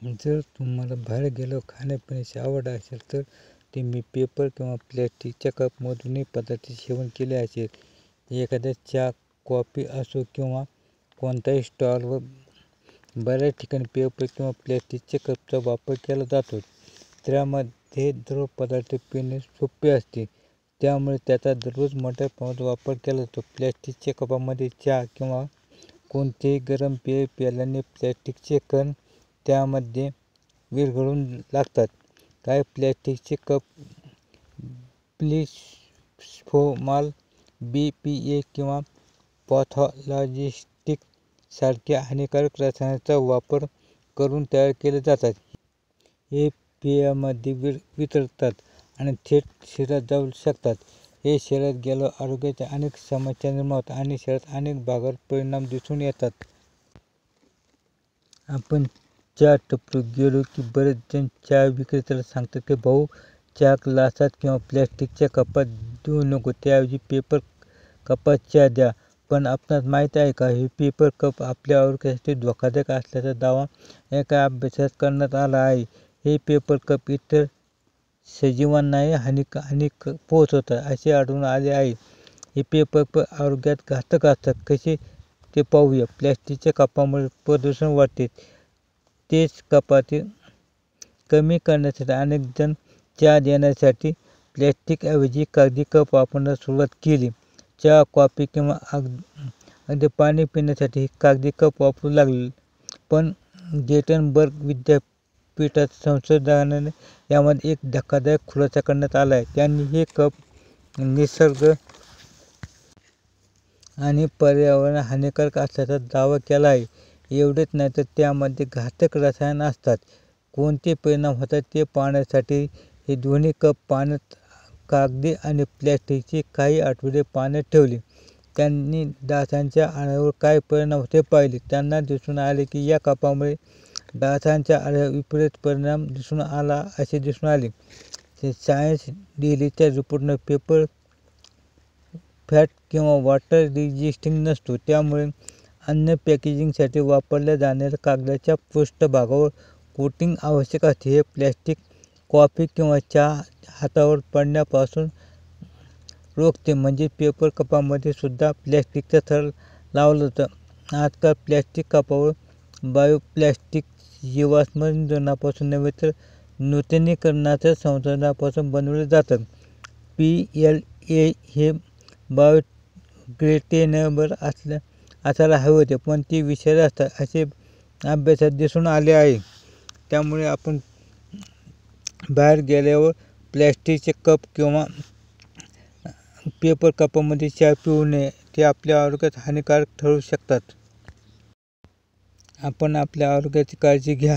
जर तुम्हाला बाहेर गेलो खाण्यापिण्याची आवड असेल तर तुम्ही पेपर किंवा प्लॅस्टिकच्या कपमधूनही पदार्थाचे सेवन केले असेल. एखाद्या चहा, कॉफी असो किंवा कोणत्याही स्टॉलवर बऱ्याच ठिकाणी पेपर किंवा प्लॅस्टिकच्या कपचा वापर केला जातो. त्यामध्ये द्रव पदार्थ पिणे सोपे असते, त्यामुळे त्याचा दररोज मोठ्या प्रमाणात वापर केला जातो. प्लॅस्टिकच्या कपामध्ये चहा किंवा कोणतेही गरम पेय प्यायल्याने प्लॅस्टिकचे कण त्यामध्ये विरघळू लागतात. काही प्लॅस्टिकचे कप बिस्फोमाल, BPA किंवा पॅथॉलॉजिस्टिक सारख्या हानिकारक रसायनांचा वापर करून तयार केले जातात. हे पेयामध्ये वितळतात आणि थेट शरीरात जाऊ शकतात. हे शरीरात गेल्यावर आरोग्याच्या अनेक समस्या निर्माण होतात आणि शरीराच्या अनेक भागावर परिणाम दिसून येतात. आपण चहा टपरीवर गेलो की बरेच जण चहा विक्रेत्याला सांगतात की भाऊ, चहा ग्लासात किंवा प्लॅस्टिकच्या कपात देऊ नको, त्याऐवजी पेपर कपात चहा द्या. पण आपणास माहीत आहे का, हे पेपर कप आपल्या आरोग्यासाठी धोकादायक असल्याचा दावा एका अभ्यासात करण्यात आला आहे. हे पेपर कप इतर सजीवांनाही हानी पोहोचवतात असे आढळून आले आहे. हे पेपर कप आरोग्यास घातक असतात कसे ते पाहूया. प्लॅस्टिकच्या कपामुळे प्रदूषण वाढते. तेच कपाती कमी करण्यासाठी अनेक जण चहा देण्यासाठी प्लॅस्टिकऐवजी कागदी कप वापरण्यास सुरुवात केली. चहा, कॉफी किंवा अगदी पाणी पिण्यासाठी कागदी कप वापरू लागले. पण गेटेनबर्ग विद्यापीठाच्या संशोधकाने यामध्ये एक धक्कादायक खुलासा करण्यात आला आहे. त्यांनी हे कप निसर्ग आणि पर्यावरणाला हानिकारक असल्याचा दावा केला आहे. एवढेच नाही तर त्यामध्ये घातक रसायने असतात. कोणते परिणाम होतात ते पाहण्यासाठी हे दोन्ही कप पाण्यात कागदी आणि प्लॅस्टिकचे काही आठवडे पाण्यात ठेवले. त्यांनी डासांच्या अळ्यांवर काय परिणाम होते पाहिले. त्यांना दिसून आले की या कपामुळे डासांच्या अळ्यांवर विपरीत परिणाम दिसून आला असे दिसून आले. सायन्स डेलीच्या रिपोर्टनुसार पेपर फॅट किंवा वॉटर रेझिस्टिंग नसतो, त्यामुळे अन्न पॅकेजिंगसाठी वापरल्या जाणाऱ्या कागदाच्या पृष्ठभागावर कोटिंग आवश्यक असते. हे प्लॅस्टिक कॉफी किंवा चहा हातावर पडण्यापासून रोखते. म्हणजे पेपर कपामध्ये सुद्धा प्लॅस्टिकचा थर लावला जातो. आजकाल प्लॅस्टिक कपावर बायोप्लॅस्टिक जीवाश्म इंधनापासून नव्हे तर नूतनीकरणाच्या संसाधनांपासून बनवले जातात. PLA हे बायोडिग्रेडेबल असायला हवे होते, पण ते विषारी असतात असे अभ्यासात दिसून आले आहे. त्यामुळे आपण बाहेर गेल्यावर प्लॅस्टिकचे कप किंवा पेपर कपामध्ये चहा पिऊ नये. ते आपल्या आरोग्यास हानिकारक ठरू शकतात. आपण आपल्या आरोग्याची काळजी घ्या.